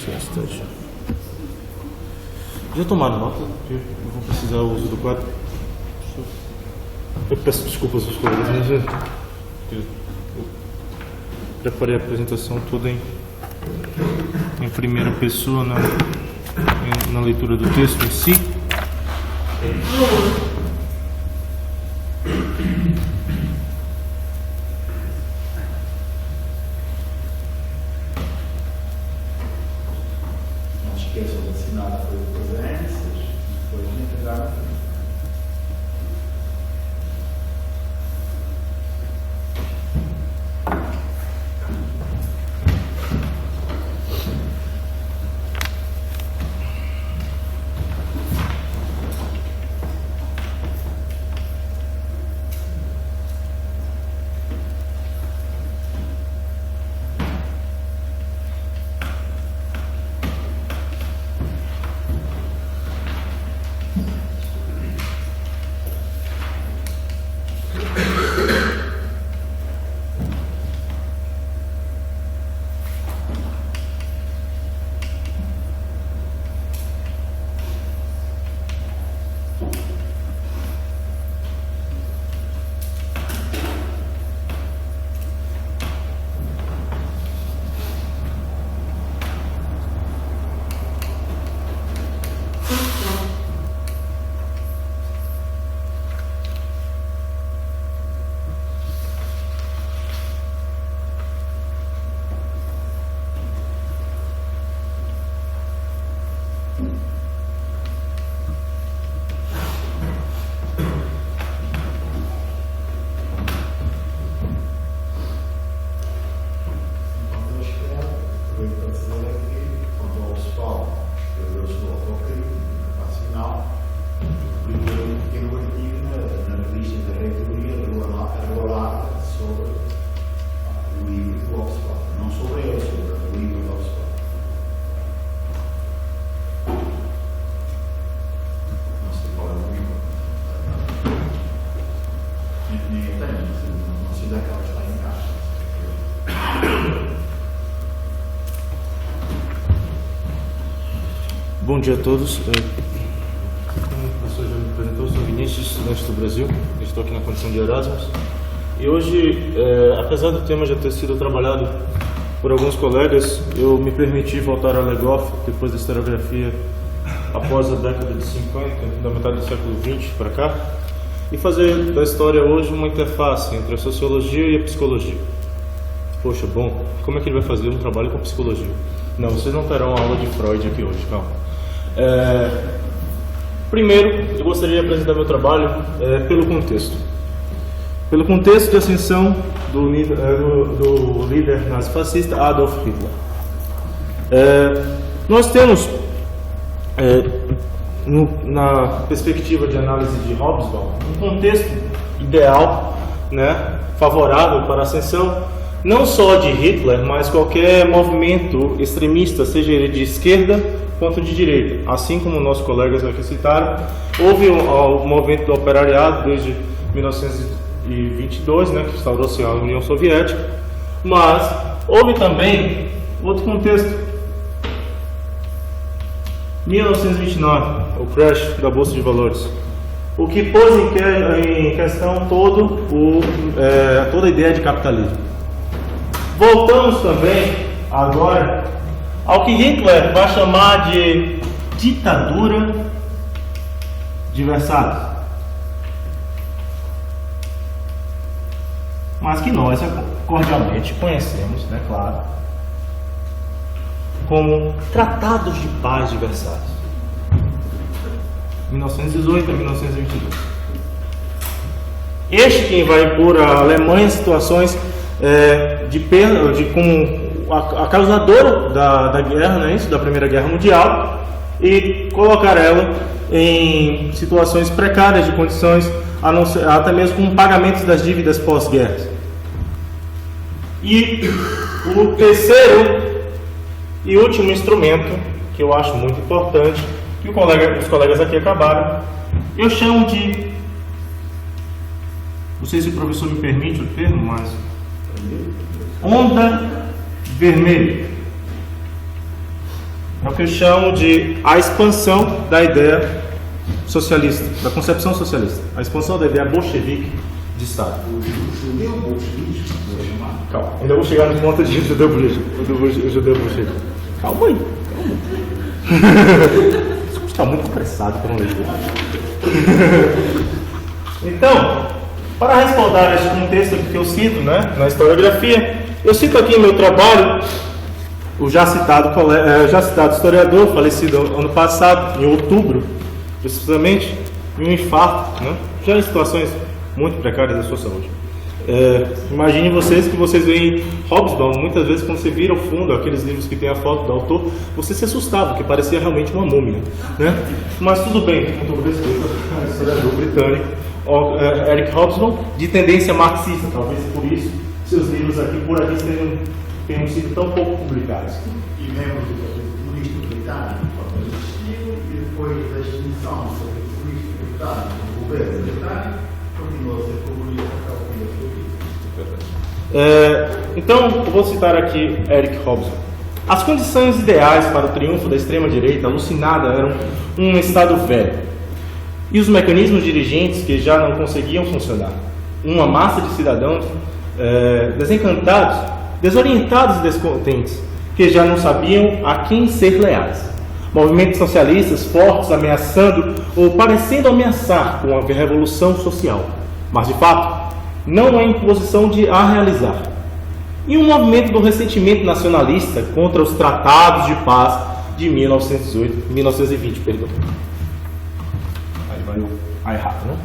Só um instante. Já tomaram nota? Eu vou precisar do uso do quadro. Eu peço desculpas aos colegas, mas eu preparei a apresentação toda em primeira pessoa na leitura do texto em si. Não esqueçam de assinar a folha de presenças e depois de entregar. Bom dia a todos. Como o professor já me apresentou, sou Vinícius, estudante do Brasil. Estou aqui na condição de Erasmus. E hoje, apesar do tema já ter sido trabalhado por alguns colegas, eu me permiti voltar a Legoff, depois da historiografia, após a década de 50, da metade do século XX para cá, e fazer da história hoje uma interface entre a sociologia e a psicologia. Poxa, bom, como é que ele vai fazer um trabalho com psicologia? Não, vocês não terão aula de Freud aqui hoje, calma. Primeiro, eu gostaria de apresentar meu trabalho pelo contexto. Pelo contexto de ascensão do líder nazifascista Adolf Hitler. Nós temos, na perspectiva de análise de Hobsbawm, um contexto ideal, né, favorável para a ascensão não só de Hitler, mas qualquer movimento extremista, seja ele de esquerda quanto de direita. Assim como nossos colegas aqui citaram, houve o movimento do operariado desde 1922, né, que instaurou-se a União Soviética, mas houve também outro contexto. 1929, o crash da Bolsa de Valores, o que pôs em questão toda a ideia de capitalismo. Voltamos também agora ao que Hitler vai chamar de ditadura de Versalhes, mas que nós cordialmente conhecemos, né, claro, como Tratados de Paz de Versalhes, 1918 a 1922. Este quem vai impor à Alemanha em situações como a causadora da guerra, né, da Primeira Guerra Mundial, e colocar ela em situações precárias de condições, até mesmo com pagamentos das dívidas pós-guerra. E o terceiro e último instrumento, que eu acho muito importante, que os colegas aqui acabaram, eu chamo de, não sei se o professor me permite o termo, mas onda vermelha. que eu chamo de a expansão da ideia socialista, da concepção socialista, a expansão da ideia bolchevique de Estado. O judeu bolchevique, vou chamar. Calma, ainda vou chegar no ponto de judeu bolchevique. Calma aí. Você está muito apressado para não ler. Então, para respaldar este contexto aqui que eu cito, né, na historiografia, eu cito aqui em meu trabalho o já citado historiador, falecido ano passado, em outubro, precisamente, em um infarto, né, já em situações muito precárias da sua saúde. Imagine vocês que vocês veem Hobsbawm, muitas vezes quando você vira ao fundo, aqueles livros que tem a foto do autor, você se assustava, porque parecia realmente uma múmia, né? Mas tudo bem, com todo respeito ao historiador britânico, Eric Hobsbawm, de tendência marxista, talvez por isso seus livros aqui por aqui tenham sido tão pouco publicados. E membro do Partido Comunista Britânico, existiu, e depois da extinção do Partido Comunista Britânico, do governo britânico, continuou a ser comunista até o fim da sua vida. Então, eu vou citar aqui Eric Hobsbawm. As condições ideais para o triunfo da extrema-direita alucinada eram um Estado velho e os mecanismos dirigentes que já não conseguiam funcionar. Uma massa de cidadãos desencantados, desorientados e descontentes, que já não sabiam a quem ser leais. Movimentos socialistas fortes ameaçando ou parecendo ameaçar com a revolução social, mas de fato não é em posição de a realizar. E um movimento do ressentimento nacionalista contra os tratados de paz de 1920, perdão. Aí vai a errata, né?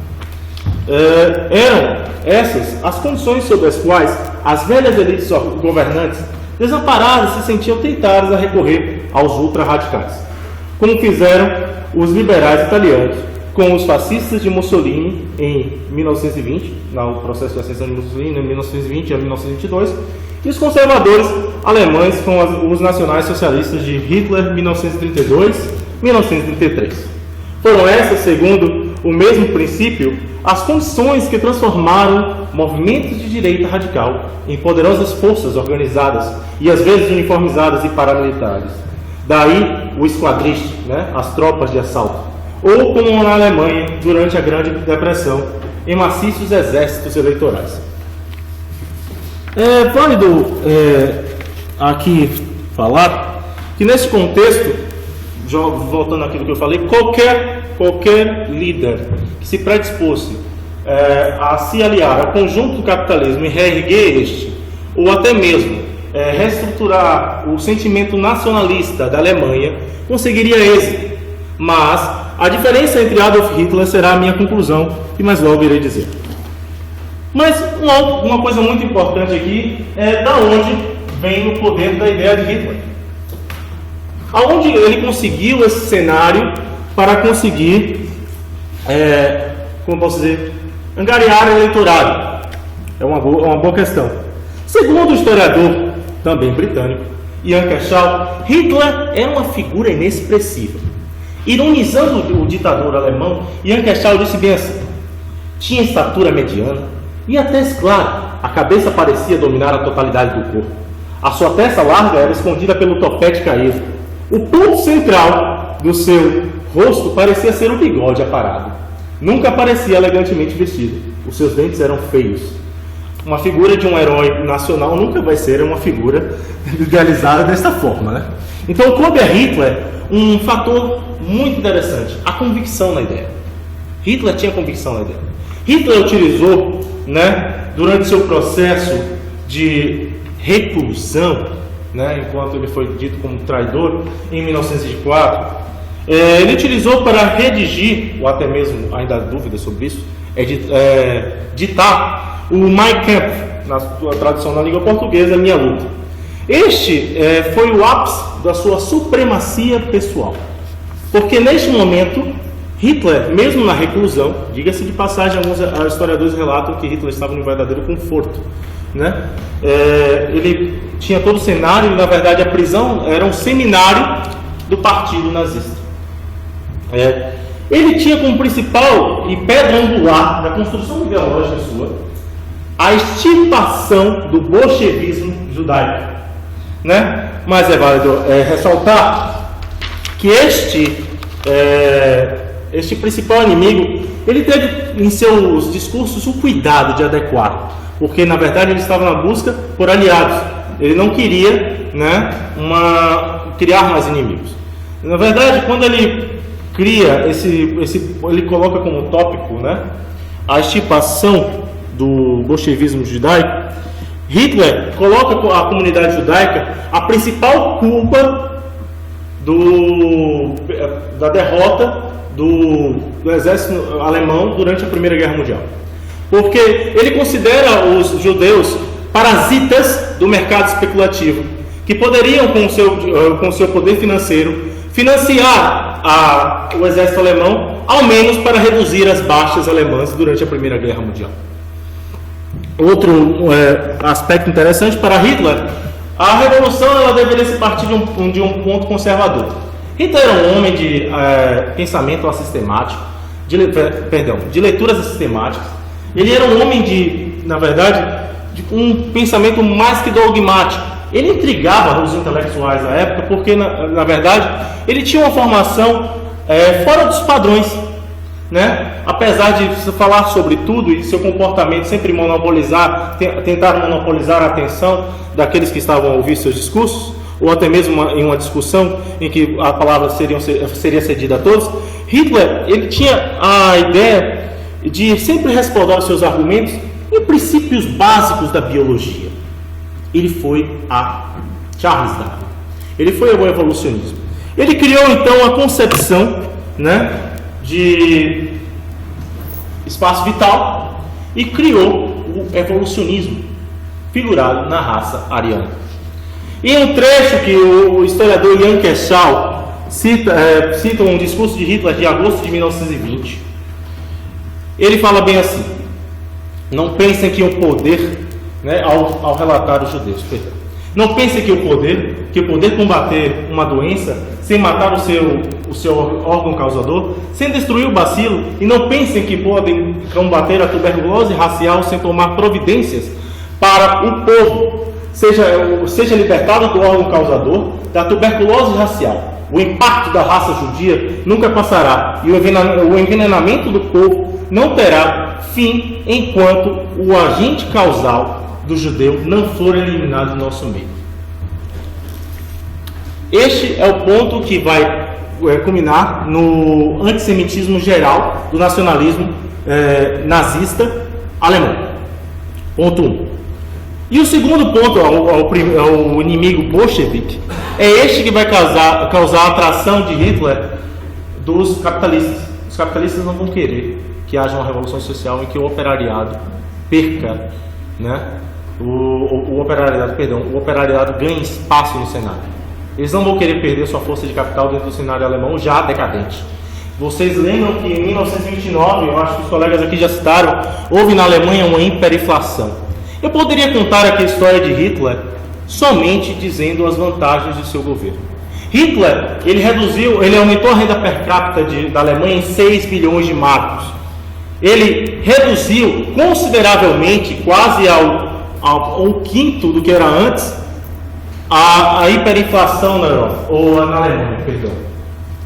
Eram essas as condições sob as quais as velhas elites governantes desamparadas se sentiam tentadas a recorrer aos ultra-radicais, como fizeram os liberais italianos com os fascistas de Mussolini em 1920, no processo de ascensão de Mussolini em 1920 a 1922, e os conservadores alemães com os nacionais socialistas de Hitler em 1932-1933. Foram essas, segundo o mesmo princípio, as condições que transformaram movimentos de direita radical em poderosas forças organizadas e às vezes uniformizadas e paramilitares. Daí o esquadriste, né, as tropas de assalto, ou como na Alemanha durante a Grande Depressão, em maciços exércitos eleitorais. É válido aqui falar que nesse contexto, voltando àquilo que eu falei, qualquer líder que se predispôsse a se aliar ao conjunto do capitalismo e reerguer este, ou até mesmo reestruturar o sentimento nacionalista da Alemanha, conseguiria êxito. Mas a diferença entre Adolf Hitler será a minha conclusão, e mais logo irei dizer. Mas uma coisa muito importante aqui é da onde vem o poder da ideia de Hitler. Aonde ele conseguiu esse cenário para conseguir, como posso dizer, angariar eleitorado? É uma boa questão. Segundo o historiador, também britânico, Ian Kershaw, Hitler era uma figura inexpressiva. Ironizando o ditador alemão, Ian Kershaw disse bem assim: tinha estatura mediana e até claro, a cabeça parecia dominar a totalidade do corpo. A sua testa larga era escondida pelo topete caído. O ponto central do seu rosto parecia ser um bigode aparado. Nunca parecia elegantemente vestido. Os seus dentes eram feios. Uma figura de um herói nacional nunca vai ser uma figura idealizada desta forma, né? Então, coube a Hitler um fator muito interessante: a convicção na ideia. Hitler tinha convicção na ideia. Hitler utilizou, né, durante seu processo de reclusão, né, enquanto ele foi dito como traidor em 1904, ele utilizou para redigir, ou até mesmo ainda há dúvidas sobre isso, ditar o Mein Kampf, na sua tradução na língua portuguesa, Minha Luta. Este foi o ápice da sua supremacia pessoal, porque neste momento Hitler, mesmo na reclusão, diga-se de passagem, alguns historiadores relatam que Hitler estava em verdadeiro conforto, né? Ele tinha todo o cenário, e na verdade a prisão era um seminário do partido nazista. Ele tinha como principal e pedra angular da construção ideológica sua a extirpação do bolchevismo judaico, né? Mas é válido ressaltar que este principal inimigo, ele teve em seus discursos o cuidado de adequar, porque na verdade ele estava na busca por aliados, ele não queria, né, criar mais inimigos. Na verdade, quando ele cria ele coloca como tópico, né, a extirpação do bolchevismo judaico, Hitler coloca a comunidade judaica a principal culpa da derrota do exército alemão durante a Primeira Guerra Mundial. Porque ele considera os judeus parasitas do mercado especulativo, que poderiam, com o seu poder financeiro, financiar o exército alemão, ao menos para reduzir as baixas alemãs durante a Primeira Guerra Mundial. Outro aspecto interessante para Hitler, a revolução ela deveria se partir de um ponto conservador. Hitler era um homem de pensamento assistemático, de leituras assistemáticas. Ele era um homem na verdade, de um pensamento mais que dogmático. Ele intrigava os intelectuais da época porque, na verdade, ele tinha uma formação fora dos padrões, né? Apesar de falar sobre tudo e seu comportamento sempre tentar monopolizar a atenção daqueles que estavam a ouvir seus discursos, ou até mesmo em uma discussão em que a palavra seria cedida a todos, Hitler ele tinha a ideia de sempre respaldar os seus argumentos em princípios básicos da biologia. Ele foi a Charles Darwin. Ele foi ao evolucionismo. Ele criou então a concepção, né, de espaço vital e criou o evolucionismo figurado na raça ariana. E um trecho que o historiador Jan Kershaw cita um discurso de Hitler de agosto de 1920. Ele fala bem assim: não pensem que o poder, né, ao relatar os judeus, não pensem que o poder combater uma doença sem matar o seu órgão causador, sem destruir o bacilo, e não pensem que podem combater a tuberculose racial sem tomar providências para o povo seja libertado do órgão causador da tuberculose racial. O impacto da raça judia nunca passará, e o envenenamento do povo não terá fim enquanto o agente causal do judeu não for eliminado do nosso meio. Este é o ponto que vai culminar no antissemitismo geral do nacionalismo nazista alemão. Ponto 1. E o segundo ponto, ao inimigo bolchevique, é este que vai causar a atração de Hitler dos capitalistas. Os capitalistas não vão querer que haja uma revolução social em que o operariado perca, né? O operariado ganhe espaço no cenário. Eles não vão querer perder sua força de capital dentro do cenário alemão já decadente. Vocês lembram que em 1929, eu acho que os colegas aqui já citaram, houve na Alemanha uma hiperinflação. Eu poderia contar aqui a história de Hitler somente dizendo as vantagens de seu governo. Hitler, ele aumentou a renda per capita da Alemanha em 6 bilhões de marcos. Ele reduziu consideravelmente, quase ao quinto do que era antes, a hiperinflação na Europa, ou na Alemanha, perdão.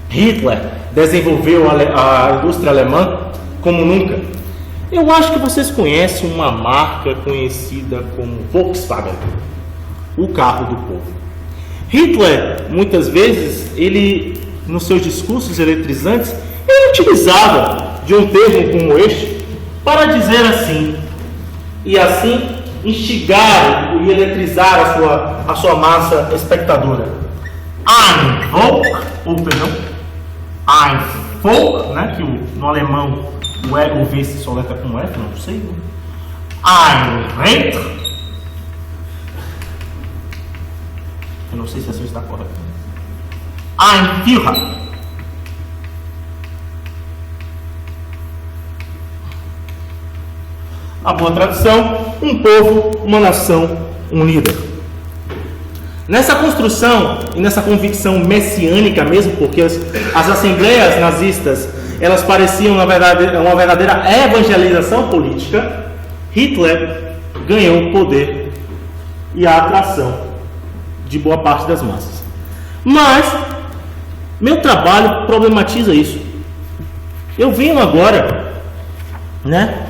Hitler desenvolveu a indústria alemã como nunca. Eu acho que vocês conhecem uma marca conhecida como Volkswagen, o carro do povo. Hitler, muitas vezes, ele, nos seus discursos eletrizantes, ele utilizava de um termo como este para dizer assim, e assim instigar e eletrizar a sua massa espectadora. Ein Volk, né, que no alemão o V se soleta com F, não sei. Ein Reich. Eu não sei se assim está correto. Ein Führer. A boa tradução: um povo, uma nação, um líder. Nessa construção e nessa convicção messiânica mesmo, porque as assembleias nazistas elas pareciam na verdade uma verdadeira evangelização política, Hitler ganhou o poder e a atração de boa parte das massas. Mas Meu trabalho problematiza isso. Eu venho agora, né,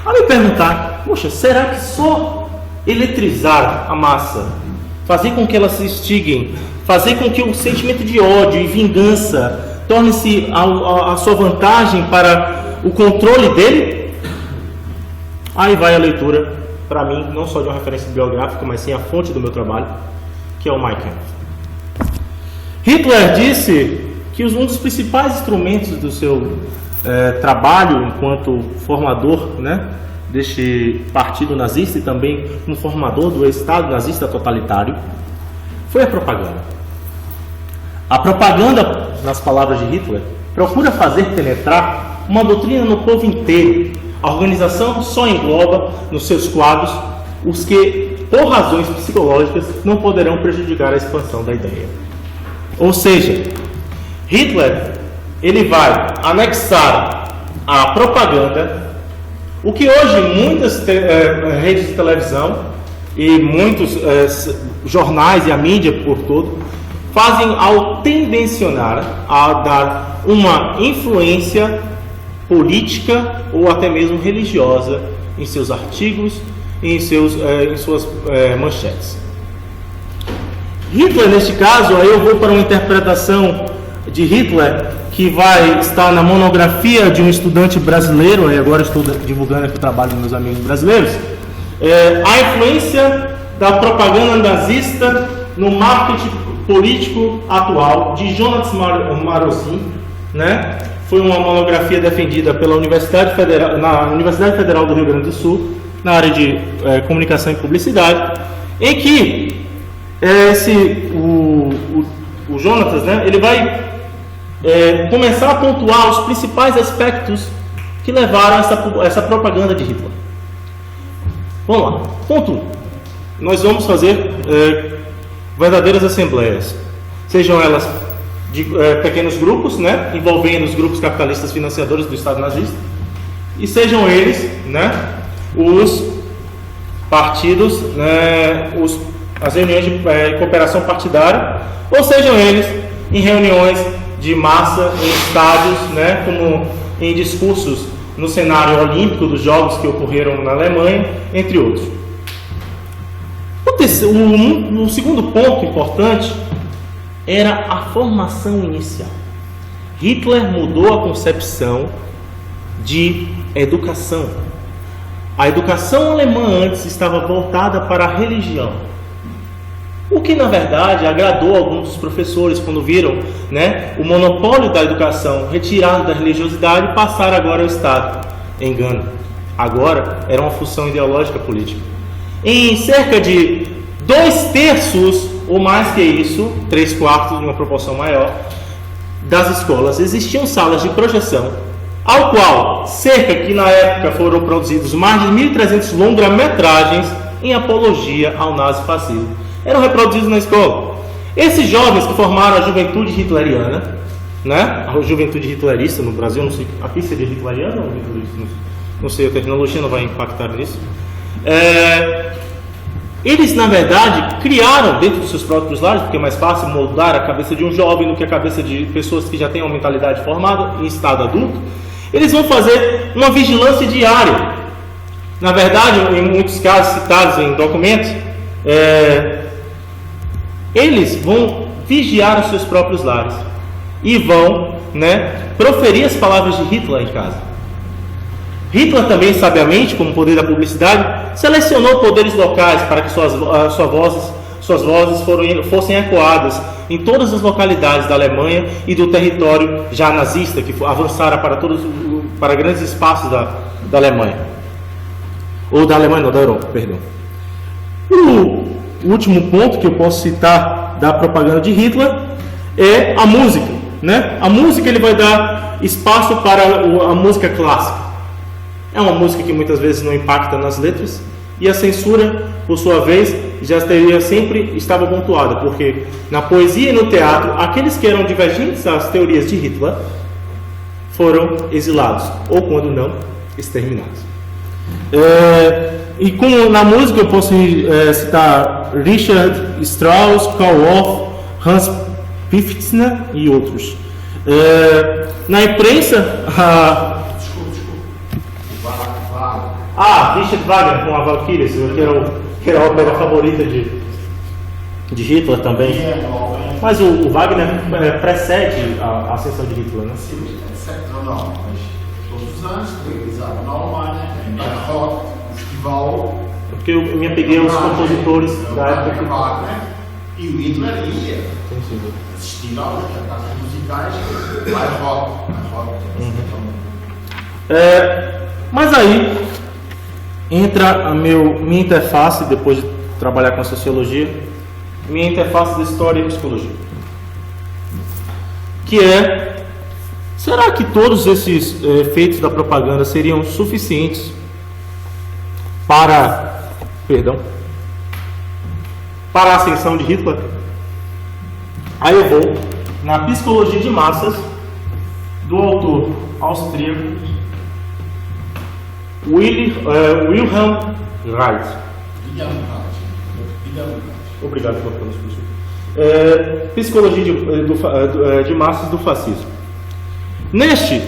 a me perguntar, poxa, será que só eletrizar a massa, fazer com que elas se extinguem, fazer com que o sentimento de ódio e vingança torne-se a sua vantagem para o controle dele? Aí vai a leitura, para mim, não só de uma referência biográfica, mas sim a fonte do meu trabalho, que é o Mein Kampf. Hitler disse que um dos principais instrumentos do seu trabalho enquanto formador, né, deste partido nazista e também como formador do Estado nazista totalitário, foi a propaganda. A propaganda, nas palavras de Hitler, procura fazer penetrar uma doutrina no povo inteiro. A organização só engloba nos seus quadros os que, por razões psicológicas, não poderão prejudicar a expansão da ideia. Ou seja, Hitler ele vai anexar à propaganda o que hoje muitas redes de televisão e muitos jornais e a mídia por todo fazem ao tendencionar a dar uma influência política ou até mesmo religiosa em seus artigos e em suas manchetes. Hitler, neste caso, aí eu vou para uma interpretação de Hitler que vai estar na monografia de um estudante brasileiro, e agora estou divulgando aqui o trabalho dos meus amigos brasileiros, a influência da propaganda nazista no marketing político atual, de Jonathan Marosin, né? Foi uma monografia defendida pela Universidade Federal, na Universidade Federal do Rio Grande do Sul, na área de comunicação e publicidade, em que o Jonatas, né, ele vai começar a pontuar os principais aspectos que levaram essa propaganda de Hitler. Vamos lá. Ponto 1. Nós vamos fazer verdadeiras assembleias, sejam elas de pequenos grupos, né, envolvendo os grupos capitalistas financiadores do Estado nazista, e sejam eles, né, os partidos, né, as reuniões de cooperação partidária, ou sejam eles em reuniões de massa em estádios, né, como em discursos no cenário olímpico dos Jogos que ocorreram na Alemanha, entre outros. O segundo ponto importante era a formação inicial. Hitler mudou a concepção de educação. A educação alemã antes estava voltada para a religião, o que na verdade agradou alguns dos professores quando viram, né, o monopólio da educação retirado da religiosidade e passar agora ao Estado. Engano. Agora era uma função ideológica política. Em cerca de 2/3 ou mais que isso, 3/4, uma proporção maior, das escolas existiam salas de projeção, ao qual cerca que na época foram produzidos mais de 1.300 longa-metragens em apologia ao nazifascismo. Eram reproduzidos na escola. Esses jovens que formaram a juventude hitleriana, né, a juventude hitlerista no Brasil, não sei, aqui seria hitleriana ou hitlerista, não sei, a tecnologia não vai impactar nisso. Eles, na verdade, criaram dentro dos seus próprios lares, porque é mais fácil moldar a cabeça de um jovem do que a cabeça de pessoas que já têm uma mentalidade formada em estado adulto. Eles vão fazer uma vigilância diária. Na verdade, em muitos casos citados em documentos, eles vão vigiar os seus próprios lares e vão, né, proferir as palavras de Hitler em casa. Hitler também, sabiamente, como poder da publicidade, selecionou poderes locais para que suas vozes fossem ecoadas em todas as localidades da Alemanha e do território já nazista, que avançara para grandes espaços da Alemanha. Ou da Alemanha, não, da Europa, perdão. O último ponto que eu posso citar da propaganda de Hitler é a música, né? A música ele vai dar espaço para a música clássica. É uma música que muitas vezes não impacta nas letras, e a censura, por sua vez, estava pontuada, porque na poesia e no teatro, aqueles que eram divergentes às teorias de Hitler foram exilados, ou quando não, exterminados. E como na música eu posso citar Richard Strauss, Karl Orff, Hans Pfister e outros. Na imprensa, Richard Wagner com a Valkyrie, que era a ópera favorita de Hitler também. Mas o Wagner precede a ascensão de Hitler, né? Sim, não, mas todos os anos realizava na Alemanha, em Bayreuth, um festival. Porque eu me apeguei aos compositores da época. Wagner e o Hitler ia assistir aos espetáculos musicais Bayreuth. Mas aí entra a minha interface, depois de trabalhar com sociologia, minha interface de história e psicologia, que é: será que todos esses efeitos da propaganda seriam suficientes para a ascensão de Hitler? Aí eu vou na Psicologia de Massas, do autor austríaco Wilhelm Reich. Obrigado pela pronúncia. Psicologia de Massas do Fascismo. Neste,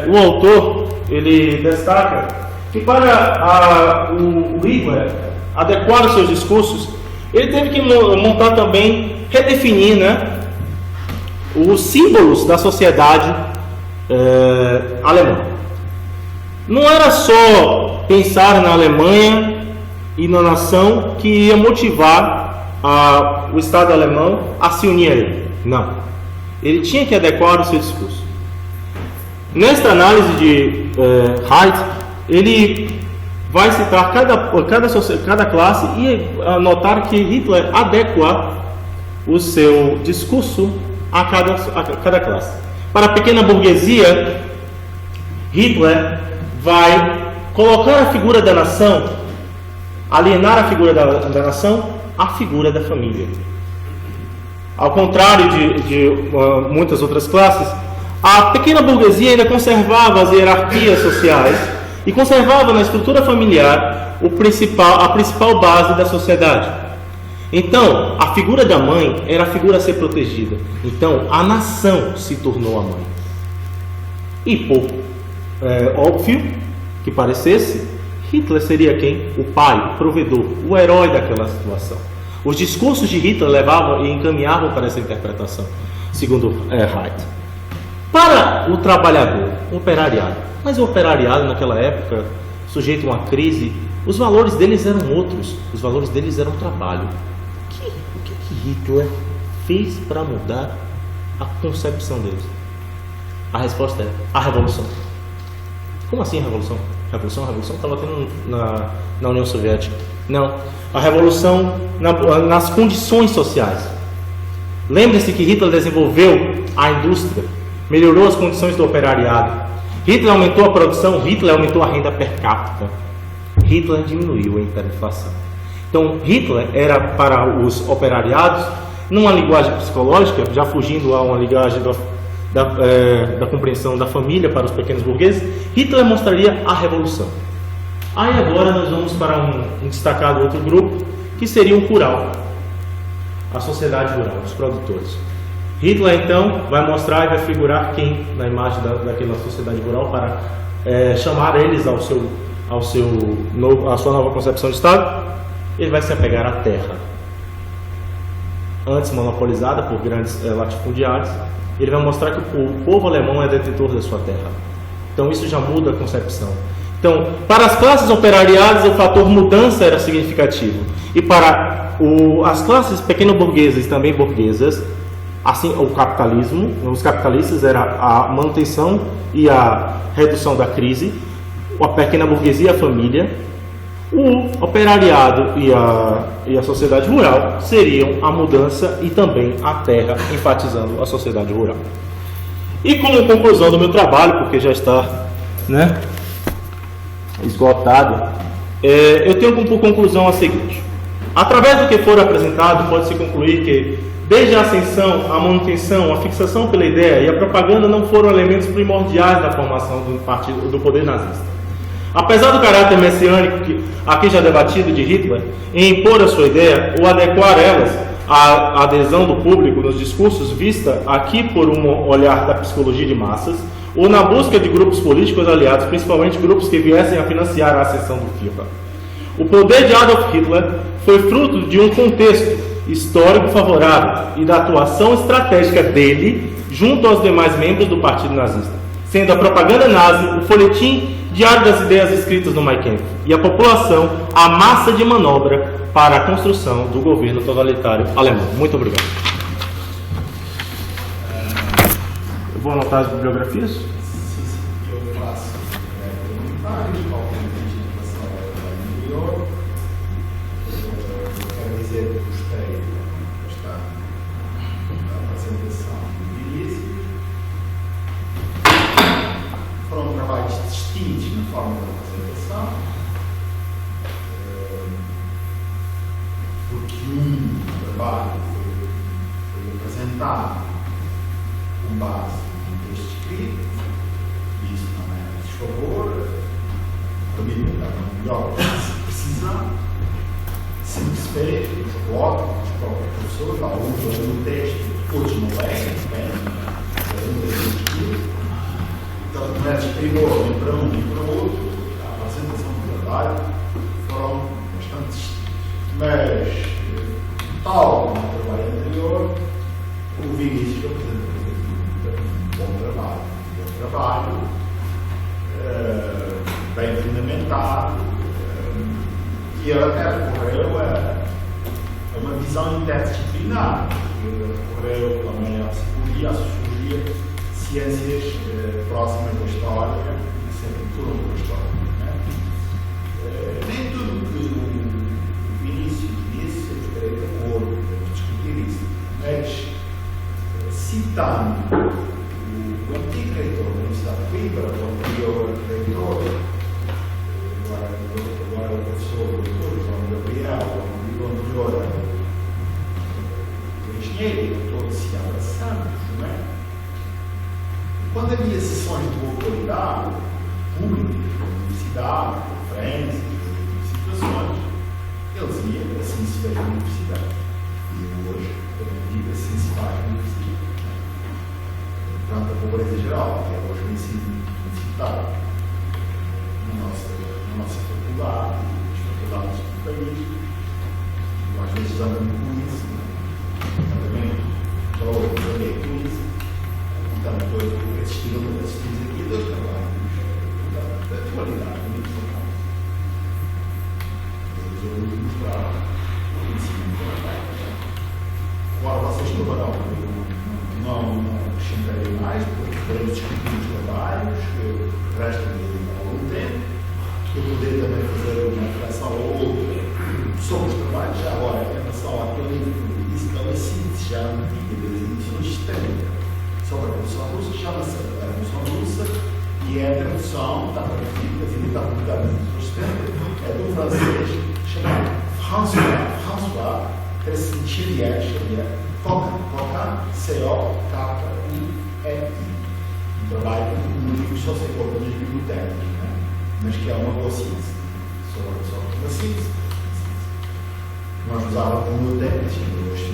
o autor ele destaca que para o Hitler adequar os seus discursos, ele teve que montar também, redefinir, né, os símbolos da sociedade alemã. Não era só pensar na Alemanha e na nação que ia motivar o Estado alemão a se unir a ele. Não. Ele tinha que adequar o seu discurso. Nesta análise de Reich, ele vai citar cada classe e notar que Hitler adequa o seu discurso a cada classe. Para a pequena burguesia, Hitler vai colocar a figura da nação, alienar a figura da nação, à figura da família. Ao contrário de muitas outras classes, a pequena burguesia ainda conservava as hierarquias sociais e conservava na estrutura familiar a principal base da sociedade. Então, a figura da mãe era a figura a ser protegida. Então, a nação se tornou a mãe. E por óbvio que parecesse, Hitler seria quem? O pai, o provedor, o herói daquela situação. Os discursos de Hitler levavam e encaminhavam para essa interpretação, segundo Reich. Para o trabalhador, o operariado, mas o operariado naquela época, sujeito a uma crise, os valores deles eram outros, os valores deles eram trabalho. O que Hitler fez para mudar a concepção deles? A resposta é a revolução. Como assim a revolução? A revolução estava tendo na União Soviética. Não, a revolução nas condições sociais. Lembre-se que Hitler desenvolveu a indústria, melhorou as condições do operariado. Hitler aumentou a produção, Hitler aumentou a renda per capita. Hitler diminuiu a hiperinflação. Então, Hitler era para os operariados, numa linguagem psicológica, já fugindo a uma linguagem da compreensão da família para os pequenos burgueses, Hitler mostraria a revolução. Aí agora nós vamos para um destacado outro grupo, que seria o rural, a sociedade rural, os produtores. Hitler então vai mostrar e vai figurar quem na imagem daquela sociedade rural para chamar eles à sua nova concepção de Estado. Ele vai se apegar à terra, antes monopolizada por grandes latifundiários. Ele vai mostrar que o povo alemão é detentor da sua terra. Então isso já muda a concepção. Então, para as classes operariadas, o fator mudança era significativo. E para as classes pequeno-burguesas e também burguesas, assim, o capitalismo, os capitalistas, era a manutenção e a redução da crise, a pequena burguesia e a família, o operariado e a sociedade rural seriam a mudança e também a terra, enfatizando a sociedade rural. E como conclusão do meu trabalho, porque já está, né, esgotado, eu tenho como conclusão a seguinte: através do que for apresentado, pode-se concluir que desde a ascensão, a manutenção, a fixação pela ideia e a propaganda não foram elementos primordiais da formação do poder nazista. Apesar do caráter messiânico aqui já debatido de Hitler em impor a sua ideia ou adequar elas a adesão do público nos discursos vista aqui por um olhar da psicologia de massas ou na busca de grupos políticos aliados, principalmente grupos que viessem a financiar a ascensão do Führer. O poder de Adolf Hitler foi fruto de um contexto histórico favorável e da atuação estratégica dele junto aos demais membros do Partido Nazista, sendo a propaganda nazi o folhetim diário das ideias escritas no Mein Kampf e a população a massa de manobra para a construção do governo totalitário alemão. Muito obrigado. Eu vou anotar as bibliografias. Eu faço comentários, obviamente, em relação ao anterior. Quero dizer que gostei da apresentação do início. Foram trabalhos distintos na forma da apresentação, porque um trabalho foi apresentado com base no texto escrito, e isso não é desfavor, permite dar uma melhor precisão, sempre se fez, nos blocos, os próprios professores, alguns leem o texto, outros não leem, depende, cada um tem o escrito. Então, não é de primor nem para um nem para o outro, a apresentação do trabalho foram bastante distintos. Mas, tal como o trabalho anterior, o Vinícius apresentou um bom trabalho, bem fundamentado, e ele até recorreu a uma visão interdisciplinar, recorreu também à psicologia, à sociologia, ciências próximas da história, que sempre foram da história. Nem tudo que o Vinícius disse, eu estarei de acordo, podemos discutir isso, mas citando o antigo reitor da Universidade de Coimbra, o anterior reitor, agora o professor João Gabriel, o anterior engenheiro, o doutor Ciara Santos, não é? Quando havia sessões de autoridade públicas, universidade, conferências, situações, eles iam, assim se fez na universidade. E hoje, também digo, assim se faz na universidade. Portanto, a pobreza geral, que é hoje o ensino universitário, na nossa faculdade, nas faculdades do país, e às vezes andamos com isso, também para outros andei com isso. Portanto, assistimos aqui a dois trabalhos da atualidade, muito importante. Eu vou mostrar o ensino do trabalho. Agora, vocês provarão, não acrescentarei mais, porque podemos discutir os trabalhos, que restam de algum tempo. Eu poderia também fazer uma reflexão ou outra sobre os trabalhos, já agora, em relação àquele livro que eu disse, que é uma síntese já antiga das edições sistêmicas sobre a Revolução Russa, que chama-se a Revolução Russa, e é a tradução, está traduzida, está publicada nos anos 70, é de um francês chamado François Xavier Coquin, C-O-K-I-N-I. Um trabalho, um livro só se encontra nas bibliotecas, né? Mas que é uma boa síntese. Só uma síntese. Nós usávamos bibliotecas, e hoje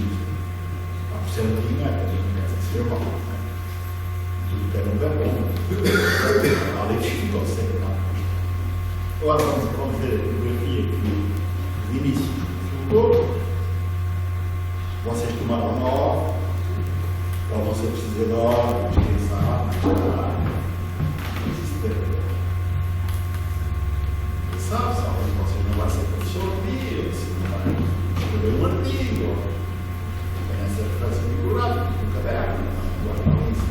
por ser antigo, não quer dizer que seja mal. Tudo que era um lugar bom. Além de escritor, sempre não. Agora vamos ver a bibliografia que o Vinícius colocou. Vocês tomaram nota, para você precisar de ordem, descansar, sabe, você não vai ser professor comigo, você não vai escrever um artigo, tem essa referência bibliográfica no caderno, não guardar isso.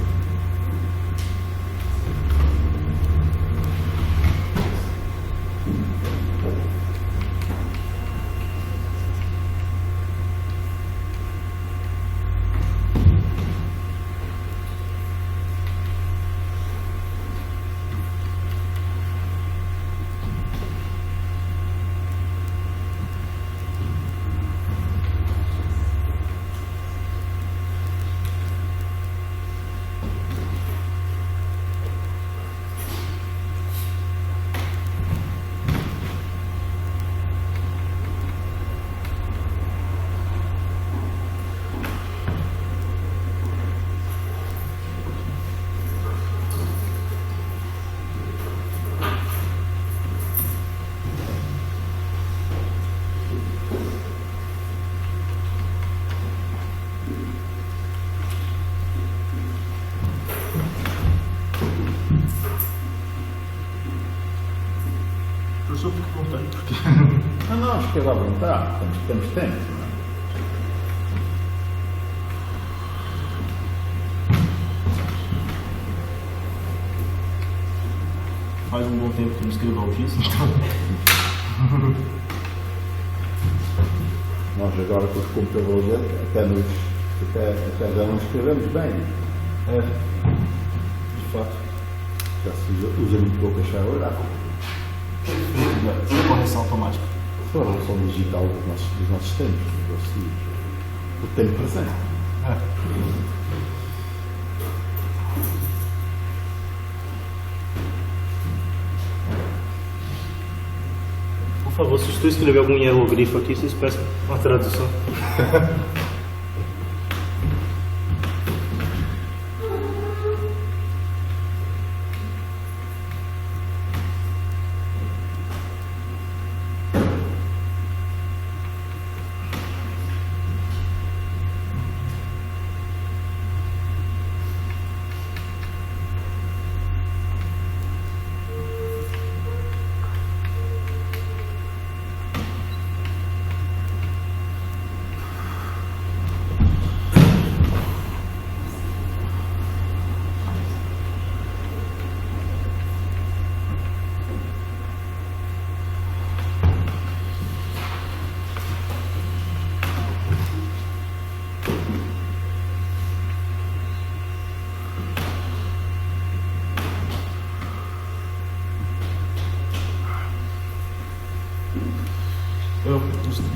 que ela vai entrar, temos tempo. Né? Faz um bom tempo que eu não escrevo Altice. Nós agora com os computadores até já não escrevemos bem. De fato. Já se usa muito pouco a chave Sem correção automática. a revolução digital dos nossos tempos, o tempo presente. Por favor, se tu escrever algum hieroglifo aqui, vocês peçam uma tradução.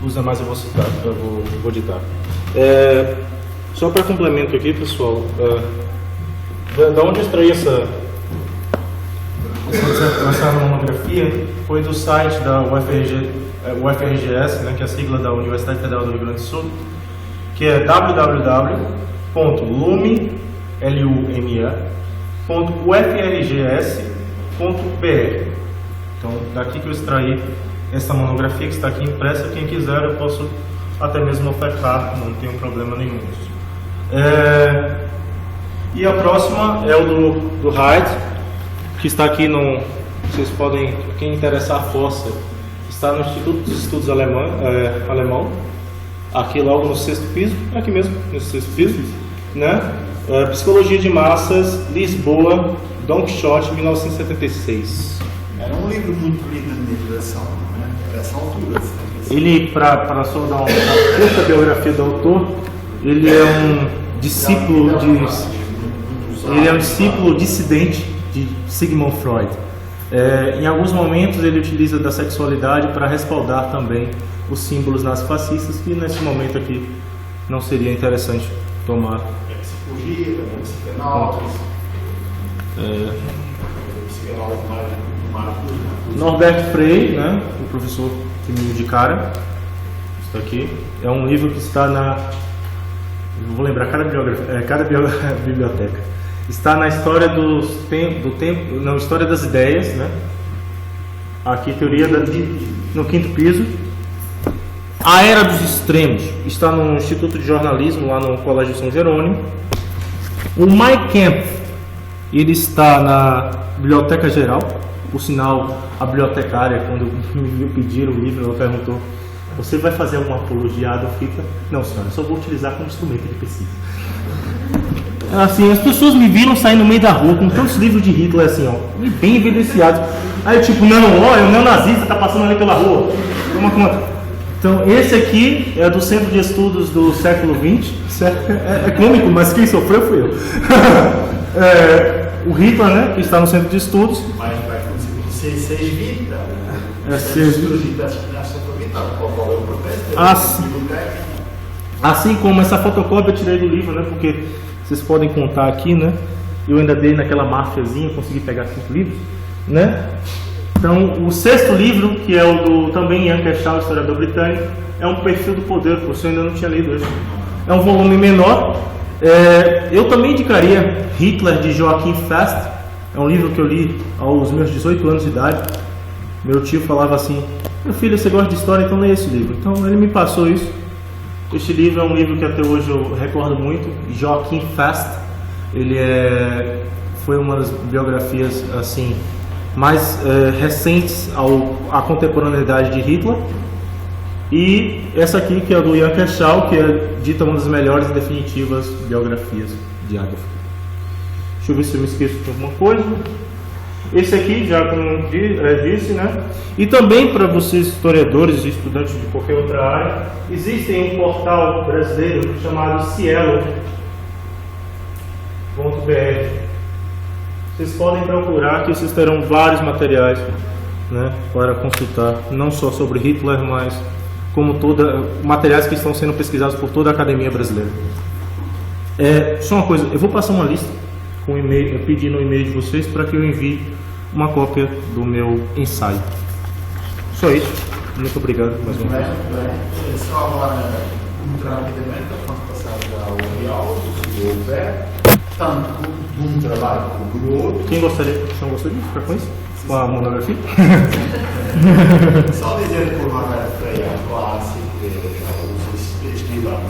Os demais eu vou citar, eu vou editar. Só para complemento aqui, pessoal, da onde eu extraí essa monografia foi do site da UFRGS, né, que é a sigla da Universidade Federal do Rio Grande do Sul, que é www.lume.ufrgs.br. Então, daqui que eu extraí essa monografia que está aqui impressa. Quem quiser eu posso até mesmo ofertar, não tem problema nenhum. E a próxima é o do Hyde, que está aqui no... Vocês podem, quem interessar a fossa, está no Instituto de Estudos Alemão, aqui logo no 6º piso, aqui mesmo, no 6º piso, né? Psicologia de Massas, Lisboa, Don Quixote, 1976. Era um livro muito lido de divulgação, né? Essa altura. Ele, para só dar uma curta biografia do autor, ele é um discípulo dissidente de Sigmund Freud. Em alguns momentos ele utiliza da sexualidade para respaldar também os símbolos nazifascistas, que nesse momento aqui não seria interessante tomar. Psicologia, psicanálise. Norbert Frey, né, o professor que me indicaram, está aqui. É um livro que está na... Não vou lembrar cada biblioteca. Está na história história das ideias, né? Aqui teoria no 5º piso. A Era dos Extremos está no Instituto de Jornalismo lá no Colégio São Jerônimo. O Mein Kampf, ele está na Biblioteca Geral. Por sinal, a bibliotecária, quando me pediram o livro, ela perguntou: você vai fazer alguma apologia a Adolf Hitler? Não, senhora, eu só vou utilizar como instrumento de pesquisa. Assim, as pessoas me viram sair no meio da rua com tantos livros de Hitler, assim, ó, bem evidenciados. Aí, tipo, não, ó, é o neonazista, tá passando ali pela rua. Toma conta. Então, esse aqui é do Centro de Estudos do século XX. É cômico, mas quem sofreu fui eu. O Hitler, né, que está no Centro de Estudos. Mas vai ser evita. Assim como essa fotocópia eu tirei do livro, né, porque vocês podem contar aqui, né, eu ainda dei naquela máfiazinha, consegui pegar 5 livros, né. Então, o 6º livro, que é o do também Ian Kershaw, historiador britânico, é um perfil do poder, porque eu ainda não tinha lido esse. É um volume menor. Eu também indicaria Hitler, de Joachim Fast. É um livro que eu li aos meus 18 anos de idade. Meu tio falava assim: meu filho, você gosta de história, então lê esse livro. Então ele me passou isso. Este livro é um livro que até hoje eu recordo muito. Joachim Fast. Ele foi uma das biografias assim mais recentes à contemporaneidade de Hitler. E essa aqui, que é do Ian Kershaw, que é dita uma das melhores e definitivas biografias de Adolf Hitler. Deixa eu ver se eu me esqueço de alguma coisa. Esse aqui, já como disse, né? E também para vocês, historiadores e estudantes de qualquer outra área, existe um portal brasileiro chamado Cielo.br. Vocês podem procurar, que vocês terão vários materiais, né, para consultar, não só sobre Hitler, mas como materiais que estão sendo pesquisados por toda a academia brasileira. Só uma coisa, eu vou passar uma lista com e-mail, pedindo o e-mail de vocês para que eu envie uma cópia do meu ensaio. Só isso. Muito obrigado mais uma vez. Só agora, muito rapidamente, vamos passar ao real, se houver, tanto de um trabalho como do outro. Quem gostaria de ficar com isso? Com a monografia? Só dizer por uma referência clássica, os escrivãos,